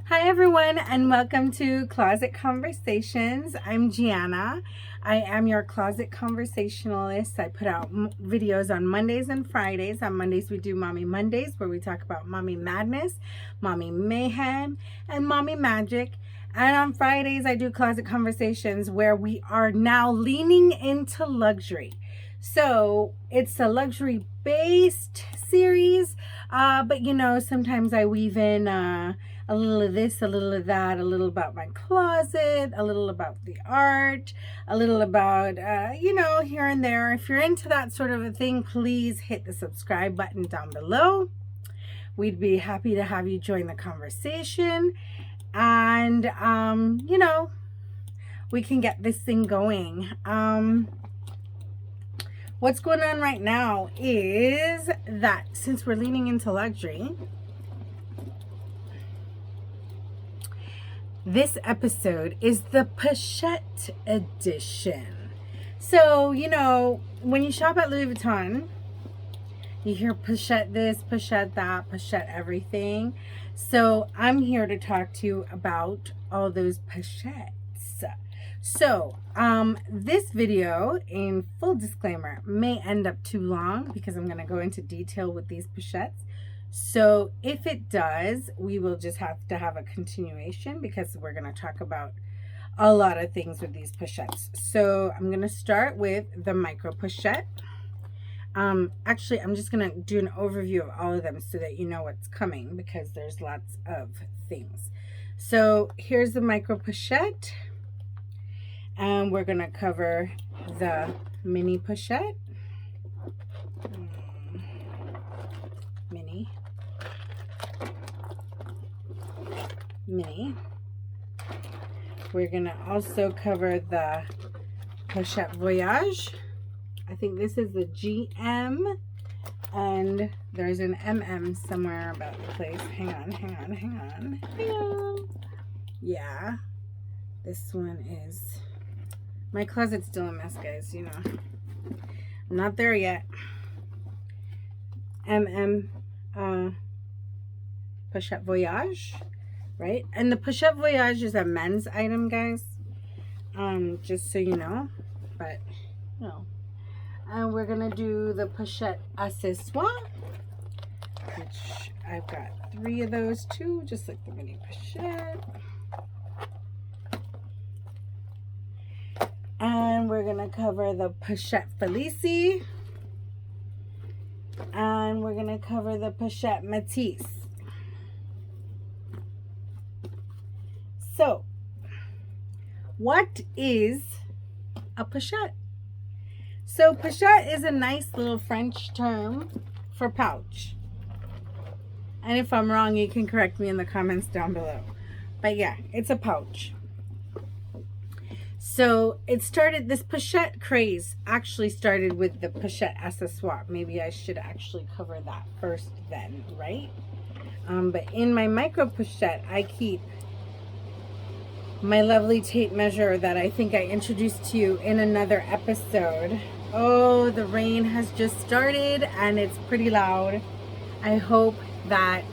Hi everyone, and welcome to Closet Conversations. I'm Gianna. I am your closet conversationalist. I put out videos on Mondays and Fridays. On Mondays we do Mommy Mondays, where we talk about mommy madness, mommy mayhem, and mommy magic. And on Fridays I do Closet Conversations, where we are now leaning into luxury. So it's a luxury based series, but sometimes I weave in a little of this, a little of that, a little about my closet, a little about the art, a little about, here and there. If you're into that sort of a thing, please hit the subscribe button down below. We'd be happy to have you join the conversation. And, we can get this thing going. What's going on right now is that since we're leaning into luxury, this episode is the Pochette edition. So, when you shop at Louis Vuitton, you hear Pochette this, Pochette that, Pochette everything. So, I'm here to talk to you about all those Pochettes. So, this video, in full disclaimer, may end up too long because I'm going to go into detail with these Pochettes. So if it does, we will just have to have a continuation because we're going to talk about a lot of things with these Pochettes. So I'm going to start with the micro Pochette. Actually, I'm just going to do an overview of all of them so that you know what's coming because there's lots of things. So here's the micro Pochette. And we're going to cover the mini Pochette. Mini. We're going to also cover the Pochette Voyage. I think this is the GM. And there's an MM somewhere about the place. Hang on. Yeah. This one is... My closet's still a mess, guys, I'm not there yet. Pochette Voyage, right? And the Pochette Voyage is a men's item, guys. Just so you know. But, And we're going to do the Pochette Accessoire, which I've got 3 of those too, just like the mini Pochette. And we're going to cover the Pochette Felicie. And we're going to cover the Pochette Matisse. So, what is a pochette? So, pochette is a nice little French term for pouch. And if I'm wrong, you can correct me in the comments down below. But yeah, it's a pouch. So it started, this Pochette craze actually started with the Pochette Accessoire. Maybe I should actually cover that first then, right? But in my micro Pochette, I keep my lovely tape measure that I think I introduced to you in another episode. Oh, the rain has just started and it's pretty loud. I hope that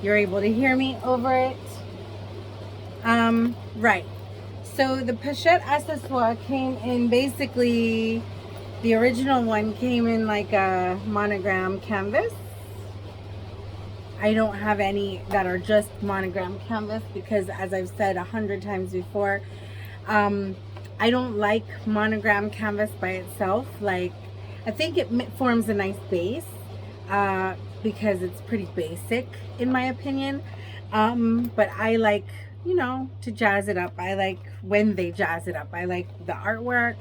you're able to hear me over it. Right. So the Pochette Accessoire came in basically, the original one came in like a monogram canvas. I don't have any that are just monogram canvas because, as I've said 100 times before, I don't like monogram canvas by itself. Like, I think it forms a nice base because it's pretty basic in my opinion. But I like, to jazz it up. I like when they jazz it up. I like the artwork.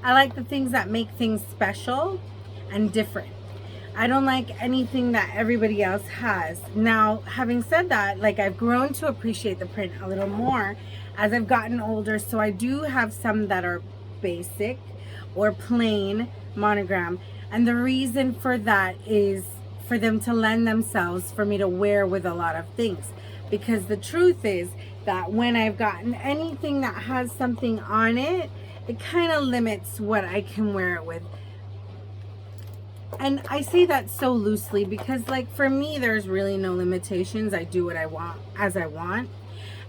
I like the things that make things special and different. I don't like anything that everybody else has. Now, having said that, like, I've grown to appreciate the print a little more as I've gotten older. So I do have some that are basic or plain monogram. And the reason for that is for them to lend themselves for me to wear with a lot of things. Because the truth is that when I've gotten anything that has something on it, it kind of limits what I can wear it with. And I say that so loosely because, like, for me, there's really no limitations. I do what I want as I want,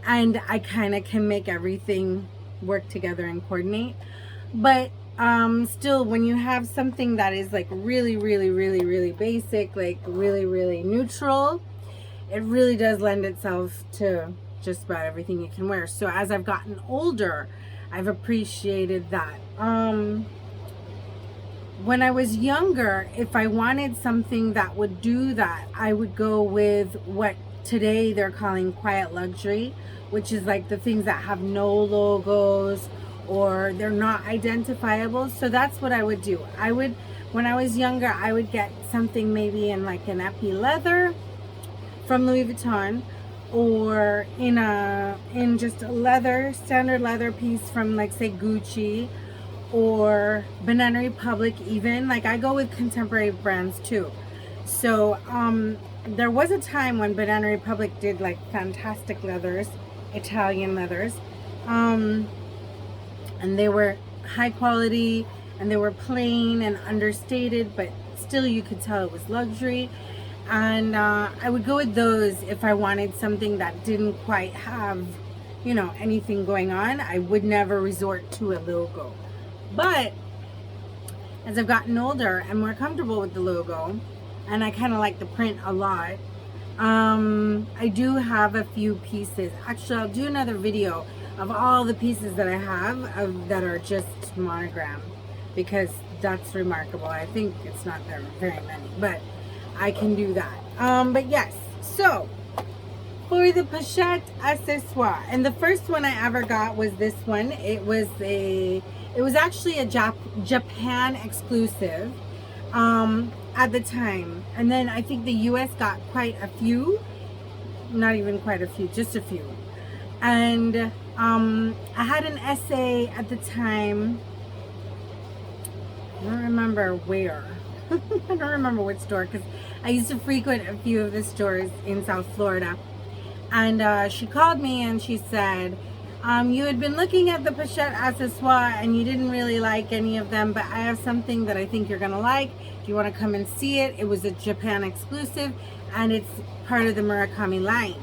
and I kind of can make everything work together and coordinate. But still, when you have something that is like really, really, really, really basic, like really, really neutral, it really does lend itself to just about everything you can wear. So as I've gotten older, I've appreciated that. When I was younger, if I wanted something that would do that, I would go with what today they're calling quiet luxury, which is like the things that have no logos or they're not identifiable. So that's what I would do. When I was younger, I would get something maybe in like an epi leather from Louis Vuitton, or in just a leather, standard leather piece from, like, say, Gucci or Banana Republic. Even like I go with contemporary brands too. So there was a time when Banana Republic did like fantastic leathers, Italian leathers, and they were high quality and they were plain and understated, but still you could tell it was luxury. And I would go with those if I wanted something that didn't quite have, you know, anything going on. I would never resort to a logo. But as I've gotten older, I'm more comfortable with the logo, and I kind of like the print a lot. I do have a few pieces. Actually, I'll do another video of all the pieces that I have that are just monogram, because that's remarkable. I think it's not there very many, but I can do that. But yes, so for the pochette accessoire, and the first one I ever got was this one. It was actually a Japan exclusive at the time, and then I think the US got quite a few, not even quite a few, just a few. And I had an essay at the time. I don't remember where. I don't remember which store, because I used to frequent a few of the stores in South Florida. And she called me and she said, you had been looking at the pochette accessoire and you didn't really like any of them, but I have something that I think you're gonna like. Do you want to come and see it? It was a Japan exclusive and it's part of the Murakami line.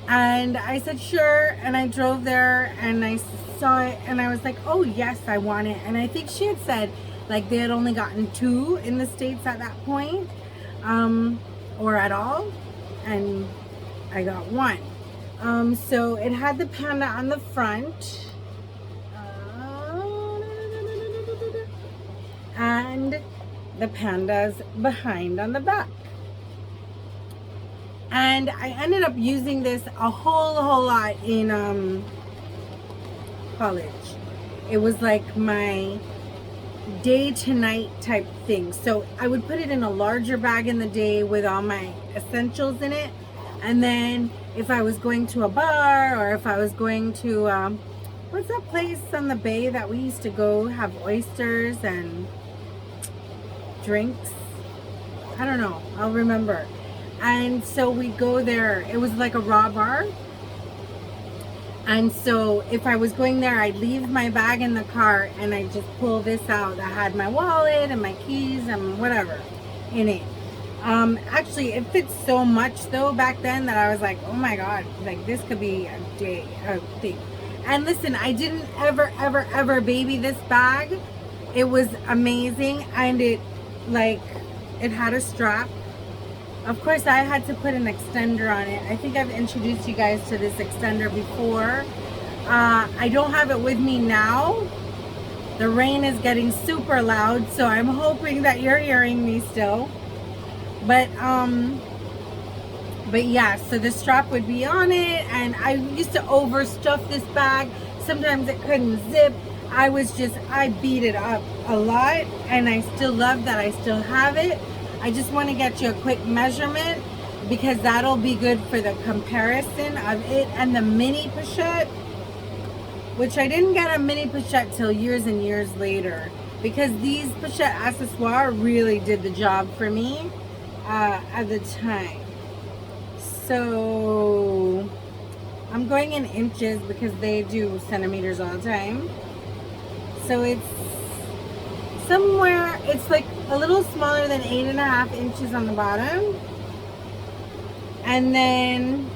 And I said sure, and I drove there and I saw it and I was like, oh yes, I want it. And I think she had said like they had only gotten 2 in the States at that point, or at all, and I got 1. So it had the panda on the front, and the pandas behind on the back. And I ended up using this a whole lot in college. It was like my day to night type thing. So I would put it in a larger bag in the day with all my essentials in it, and then if I was going to a bar, or if I was going to what's that place on the bay that we used to go have oysters and drinks? I don't know, I'll remember. And so we'd go there. It was like a raw bar. And so if I was going there, I'd leave my bag in the car and I'd just pull this out. I had my wallet and my keys and whatever in it. Actually, it fits so much though back then that I was like, oh my God, like this could be a thing. And listen, I didn't ever baby this bag. It was amazing, and it had a strap. Of course, I had to put an extender on it. I think I've introduced you guys to this extender before. I don't have it with me now. The rain is getting super loud, so I'm hoping that you're hearing me still. But yeah, so the strap would be on it, and I used to overstuff this bag. Sometimes it couldn't zip. I beat it up a lot, and I still love that I still have it. I just want to get you a quick measurement, because that'll be good for the comparison of it and the mini pochette, which I didn't get a mini pochette till years and years later, because these pochette accessoires really did the job for me at the time. So I'm going in inches because they do centimeters all the time. So it's somewhere it's like a little smaller than 8.5 inches on the bottom. And then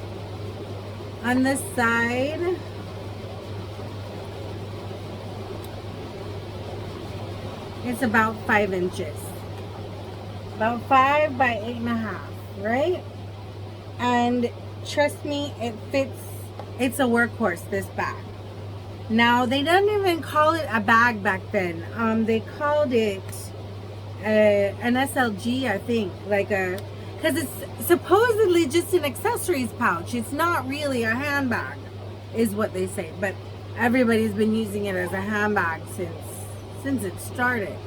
on this side, it's about 5 inches. About 5 by 8.5, right? And trust me, it fits. It's a workhorse, this bag. Now, they didn't even call it a bag back then. They called it an SLG, I think. Because it's supposedly just an accessories pouch. It's not really a handbag, is what they say. But everybody's been using it as a handbag since it started.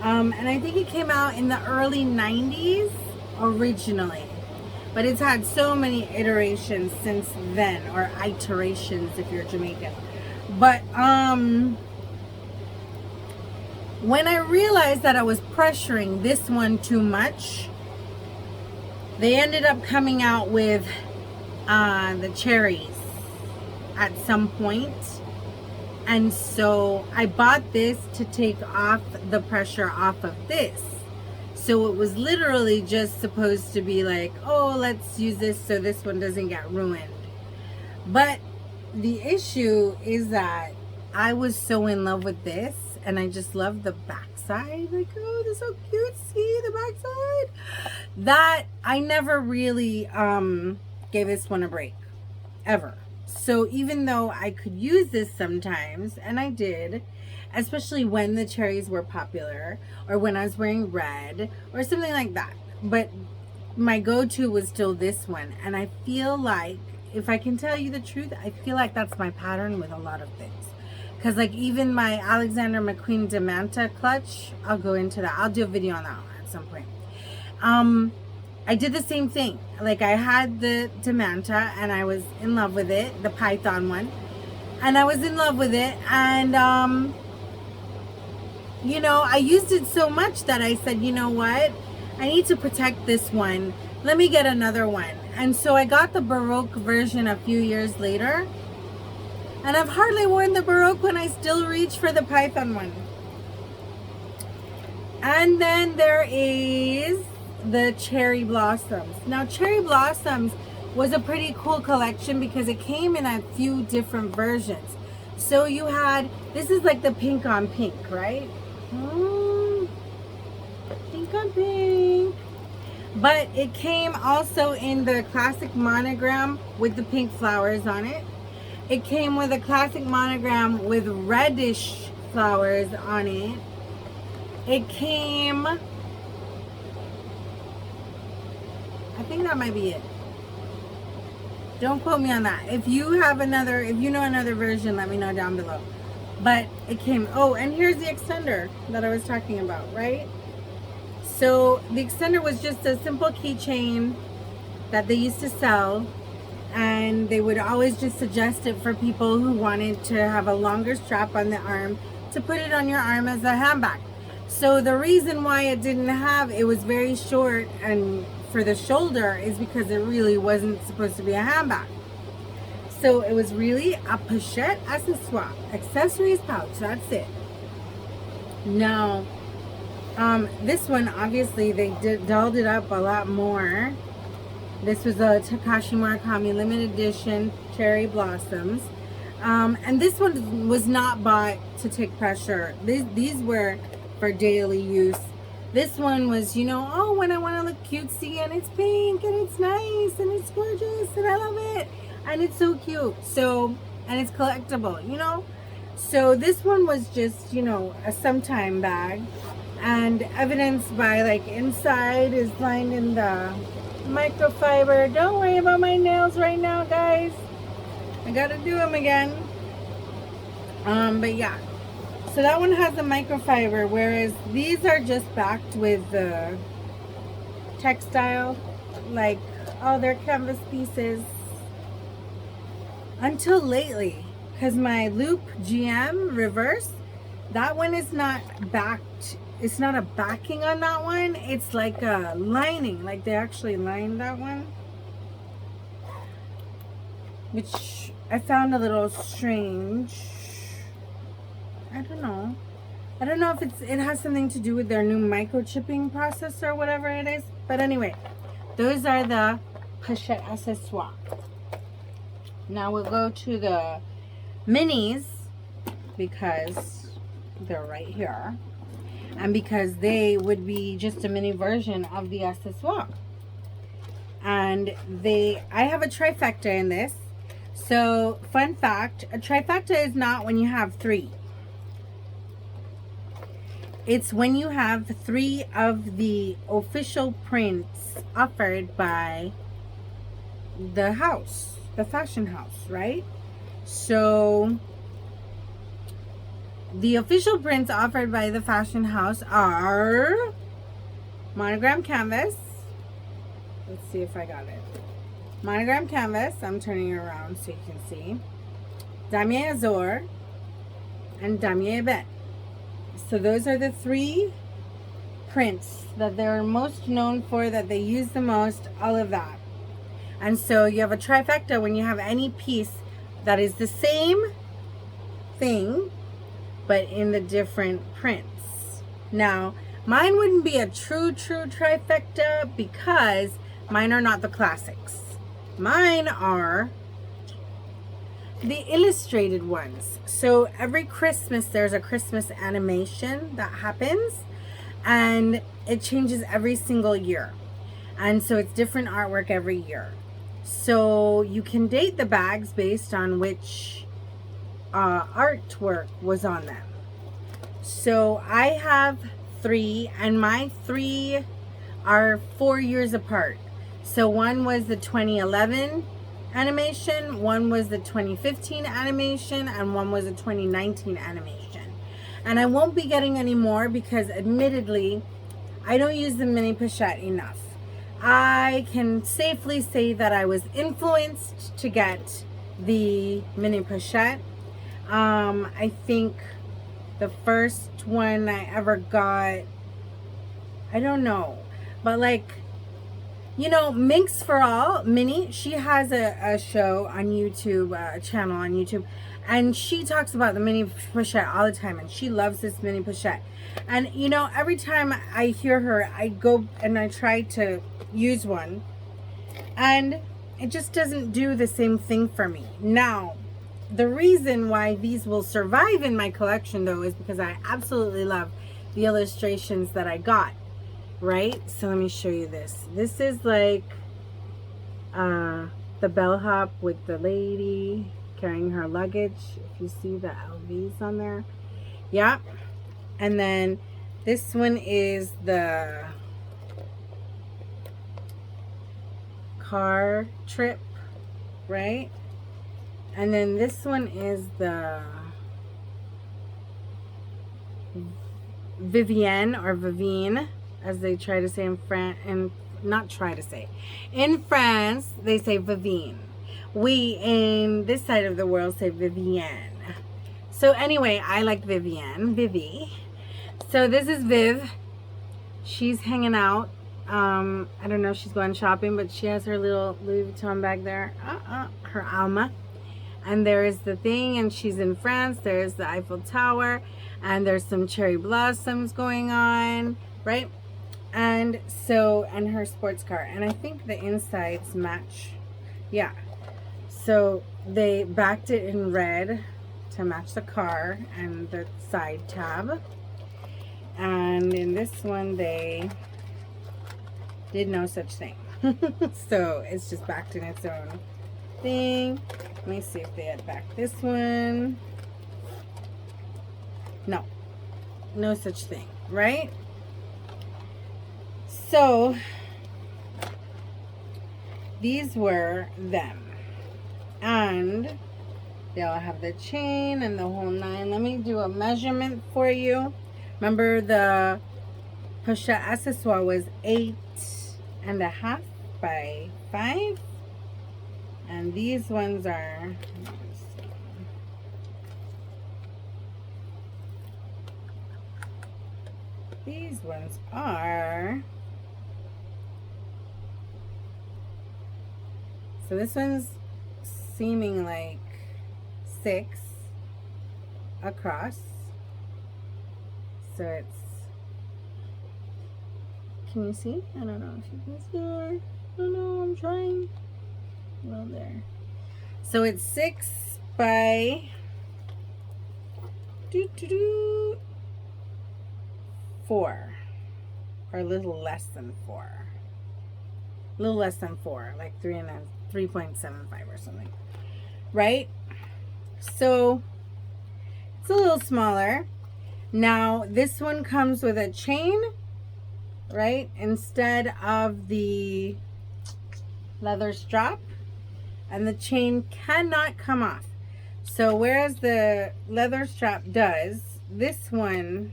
And I think it came out in the early 90s originally. But it's had so many iterations since then, or iterations if you're Jamaican. But when I realized that I was pressuring this one too much, they ended up coming out with the cherries at some point. And so I bought this to take off the pressure off of this. So it was literally just supposed to be like, oh, let's use this so this one doesn't get ruined. But the issue is that I was so in love with this, and I just love the backside. Like, oh, this is so cute. See the backside? That I never really gave this one a break, ever. So even though I could use this sometimes, and I did, especially when the cherries were popular, or when I was wearing red, or something like that. But my go-to was still this one. And I feel like, if I can tell you the truth, I feel like that's my pattern with a lot of things. Because like even my Alexander McQueen Demanta clutch, I'll go into that. I'll do a video on that one at some point. I did the same thing. Like I had the Demanta and I was in love with it, the Python one. And I was in love with it. And, you know, I used it so much that I said, you know what? I need to protect this one. Let me get another one. And so I got the Baroque version a few years later. And I've hardly worn the Baroque one. I still reach for the Python one. And then there is the Cherry Blossoms. Now, Cherry Blossoms was a pretty cool collection because it came in a few different versions. So you had, this is like the pink on pink, right? Pink on pink. But it came also in the classic monogram with the pink flowers on it. It came with a classic monogram with reddish flowers on it. It came, I think that might be it. Don't quote me on that. If you have another, if you know another version, let me know down below. But it came, oh, and here's the extender that I was talking about, right? So the extender was just a simple keychain that they used to sell, and they would always just suggest it for people who wanted to have a longer strap on the arm to put it on your arm as a handbag. So the reason why it didn't have, it was very short and for the shoulder, is because it really wasn't supposed to be a handbag. So it was really a pochette accessoire, accessories pouch, that's it. Now, this one, obviously, they dolled it up a lot more. This was a Takashi Murakami limited edition Cherry Blossoms. And this one was not bought to take pressure. These were for daily use. This one was, you know, oh, when I want to look cutesy and it's pink and it's nice and it's gorgeous and I love it. And it's so cute. So, and it's collectible, you know. So this one was just, you know, a sometime bag. And evidenced by, like, inside is lined in the microfiber. Don't worry about my nails right now, guys. I gotta do them again. But yeah. So that one has the microfiber, whereas these are just backed with the textile. Like, oh, they're canvas pieces. Until lately. Because my Loop GM reverse, that one is not backed. It's not a backing on that one. It's like a lining. Like they actually lined that one. Which I found a little strange. I don't know. I don't know if it has something to do with their new microchipping process or whatever it is. But anyway, those are the pochette accessoires. Now we'll go to the minis because they're right here. And because they would be just a mini version of the accessoire. And I have a trifecta in this. So, fun fact, a trifecta is not when you have 3. It's when you have 3 of the official prints offered by the house, the fashion house, right? So, the official prints offered by the fashion house are monogram canvas. Let's see if I got it. Monogram canvas. I'm turning it around so you can see. Damier Azur and Damier Ebene. So those are the 3 prints that they're most known for, that they use the most, all of that. And so you have a trifecta when you have any piece that is the same thing but in the different prints. Now, mine wouldn't be a true trifecta because mine are not the classics. Mine are the illustrated ones. So every Christmas there's a Christmas animation that happens, and it changes every single year. And so it's different artwork every year. So you can date the bags based on which artwork was on them. So I have 3, and my 3 are 4 years apart. So one was the 2011 animation, one was the 2015 animation, and one was the 2019 animation. And I won't be getting any more because admittedly I don't use the mini pochette enough. I can safely say that I was influenced to get the mini pochette. I think the first one I ever got, I don't know, but like, you know, Minx for All, Minnie, she has a show on YouTube, a channel on YouTube, and she talks about the mini pochette all the time, and she loves this mini pochette. And, you know, every time I hear her, I go and I try to use one, and it just doesn't do the same thing for me. Now, the reason why these will survive in my collection, though, is because I absolutely love the illustrations that I got. Right? So let me show you this. This is like the bellhop with the lady carrying her luggage. If you see the LVs on there. Yeah. And then this one is the car trip. Right? And then this one is the Vivienne or Vivine, as they try to say in France, and not try to say. In France, they say Vivine. We, in this side of the world, say Vivienne. So anyway, I like Vivienne, Vivi. So this is Viv. She's hanging out. I don't know if she's going shopping, but she has her little Louis Vuitton bag there. Her Alma. And there's the thing, and she's in France. There's the Eiffel Tower, and there's some cherry blossoms going on, right? And so, and her sports car, and I think the insides match. Yeah, so they backed it in red to match the car and the side tab. And in this one they did no such thing. So it's just backed in its own thing. Let me see if they had backed this one. No such thing, right? So these were them, and they all have the chain and the whole 9. Let me do a measurement for you. Remember, the pochette accessoire was 8.5 by 5, and these ones are, so this one's seeming like 6 across, So it's, can you see? I don't know if you can see it. I don't know, I'm trying. Well, there. So it's 6 by 4, or a little less than 4. A little less than 4, like 3.75 or something, right? So it's a little smaller. Now this one comes with a chain, right, instead of the leather strap, and the chain cannot come off. So whereas the leather strap does, this one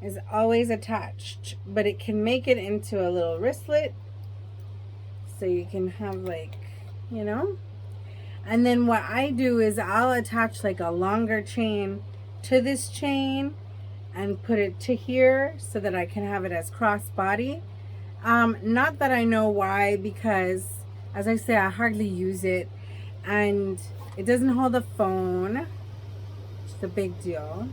is always attached, but it can make it into a little wristlet, so you can have, like, you know. And then what I do is I'll attach like a longer chain to this chain and put it to here so that I can have it as crossbody. Not that I know why, because as I say, I hardly use it, and it doesn't hold a phone. It's a big deal.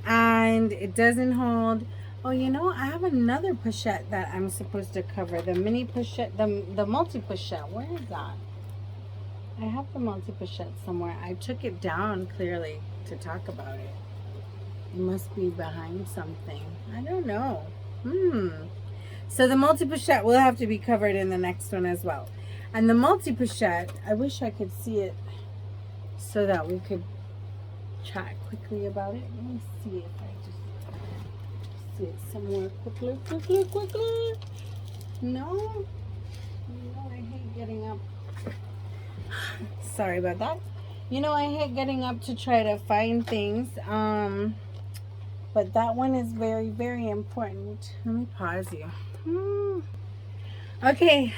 And it doesn't hold, oh, you know, I have another pochette that I'm supposed to cover, the mini pochette, the multi pochette. Where is that? I have the multi pochette somewhere. I took it down clearly to talk about it. It must be behind something. I don't know. So the multi pochette will have to be covered in the next one as well. And the multi pochette, I wish I could see it so that we could chat quickly about it. Let me see if I just see it somewhere quickly. No, I hate getting up. Sorry about that. You know, I hate getting up to try to find things. But that one is very, very important. Let me pause you. Okay,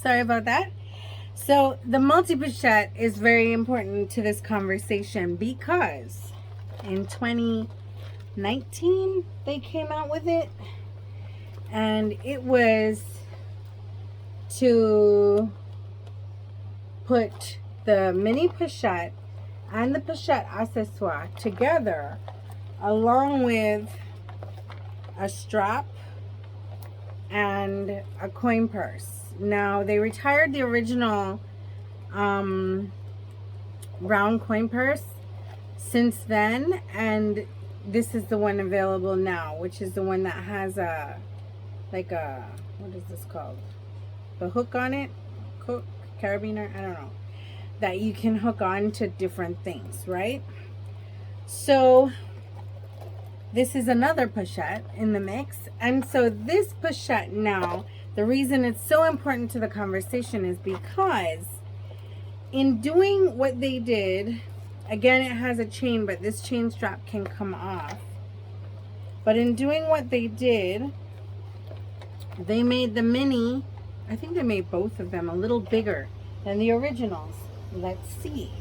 sorry about that. So the multi pochette is very important to this conversation because in 2019 they came out with it, and it was to put the mini pochette and the pochette accessoire together, along with a strap and a coin purse. Now, they retired the original round coin purse since then, and this is the one available now, which is the one that has a, like a, what is this called? The hook on it? Carabiner? I don't know. That you can hook on to different things, right? So this is another pochette in the mix. And so this pochette now, the reason it's so important to the conversation is because in doing what they did, again, it has a chain, but this chain strap can come off. But in doing what they did, they made the mini, I think they made both of them a little bigger than the originals. Let's see.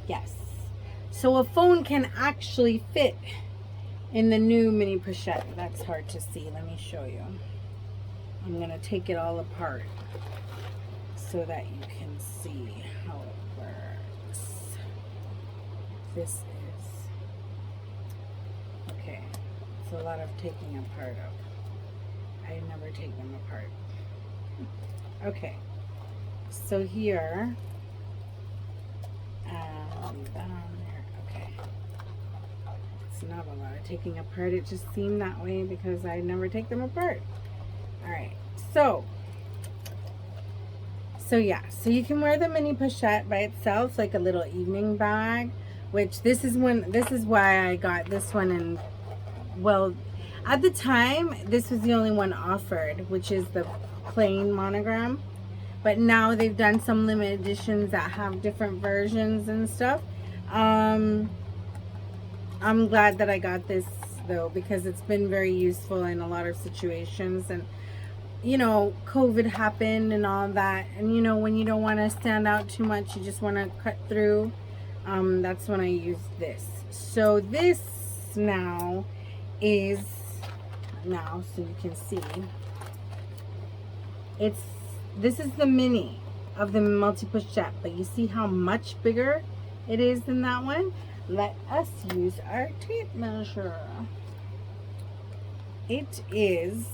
Yes. So a phone can actually fit in the new mini pochette. That's hard to see. Let me show you. I'm going to take it all apart so that you can see how it works. This is, okay, it's a lot of taking apart of. I never take them apart. Okay, so here, leave that on there. Okay, it's not a lot of taking apart. It just seemed that way because I never take them apart. All right, so yeah, so you can wear the mini pochette by itself, like a little evening bag, which this is why I got this one. And well, at the time, this was the only one offered, which is the plain monogram. But now they've done some limited editions that have different versions and stuff. I'm glad that I got this though, because it's been very useful in a lot of situations. And you know, COVID happened and all that, and you know, when you don't want to stand out too much, you just want to cut through, that's when I use this. So this now is, now so you can see, this is the mini of the multi pochette, but you see how much bigger it is than that one. let us use our tape measure. It is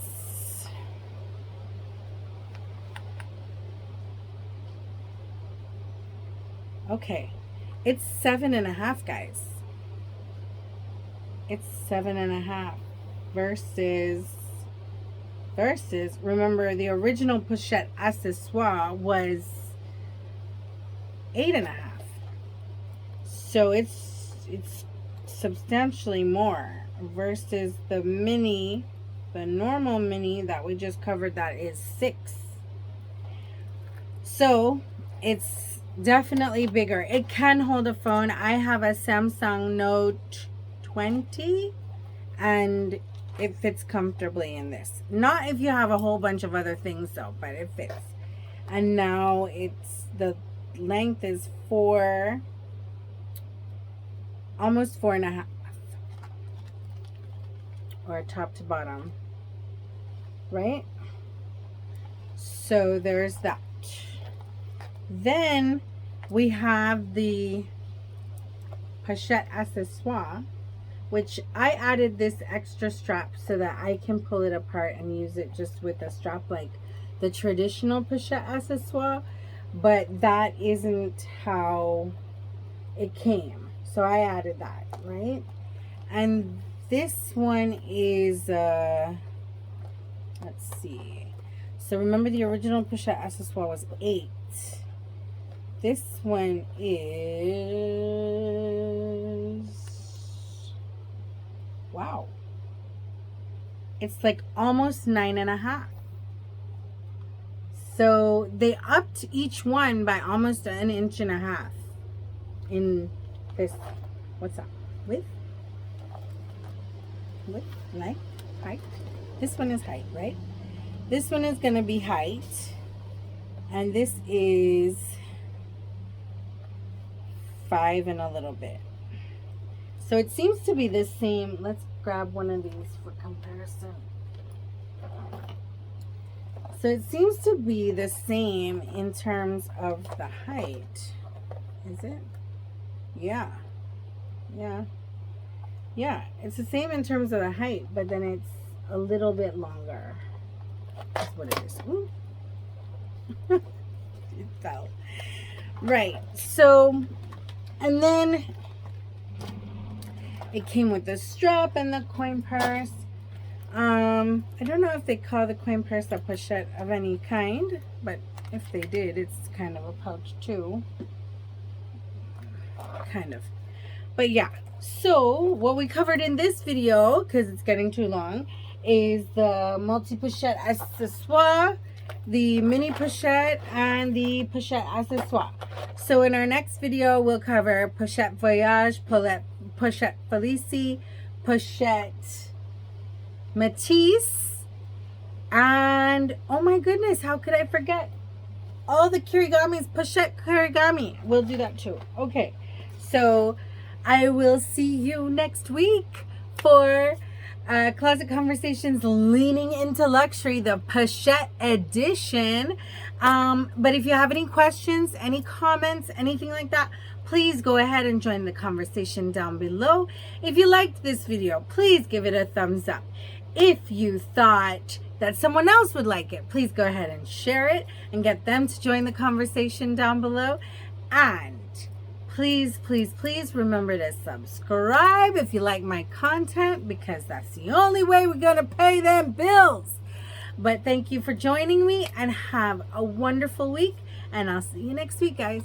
okay. It's 7.5, guys. It's 7.5 versus remember the original pochette accessoire was 8.5. So it's substantially more versus the mini, the normal mini that we just covered, that is 6. So it's definitely bigger. It can hold a phone. I have a Samsung Note 20 and it fits comfortably in this. Not if you have a whole bunch of other things though, but it fits. And now it's, the length is 4, almost 4.5, or top to bottom, right? So there's that. Then we have the pochette accessoire, which I added this extra strap so that I can pull it apart and use it just with a strap like the traditional pochette accessoire, but that isn't how it came. So I added that, right? And this one is, let's see. So remember the original pochette accessoire was 8. This one is, wow. It's like almost 9.5. So they upped each one by almost 1.5 inches in this, what's that, width, length, height. This one is height, right? This one is going to be height, and this is 5 and a little bit. So it seems to be the same. Let's grab one of these for comparison. So it seems to be the same in terms of the height. Is it? Yeah. It's the same in terms of the height, but then it's a little bit longer. That's what it is. Ooh. It fell. Right. So, and then it came with the strap and the coin purse. I don't know if they call the coin purse a pochette of any kind, but if they did, it's kind of a pouch too. Kind of. But yeah, so what we covered in this video, because it's getting too long, is the multi-pochette accessoire, the mini pochette, and the pochette accessoire. So in our next video, we'll cover pochette voyage, pochette felicie, pochette Matisse, and oh my goodness, how could I forget all the kirigamis, pochette kirigami. We'll do that too. Okay, so I will see you next week for Closet Conversations Leaning into Luxury, the Pochette edition. But if you have any questions, any comments, anything like that, please go ahead and join the conversation down below. If you liked this video, please give it a thumbs up. If you thought that someone else would like it, please go ahead and share it and get them to join the conversation down below. And please, please, please remember to subscribe if you like my content, because that's the only way we're going to pay them bills. But thank you for joining me, and have a wonderful week, and I'll see you next week, guys.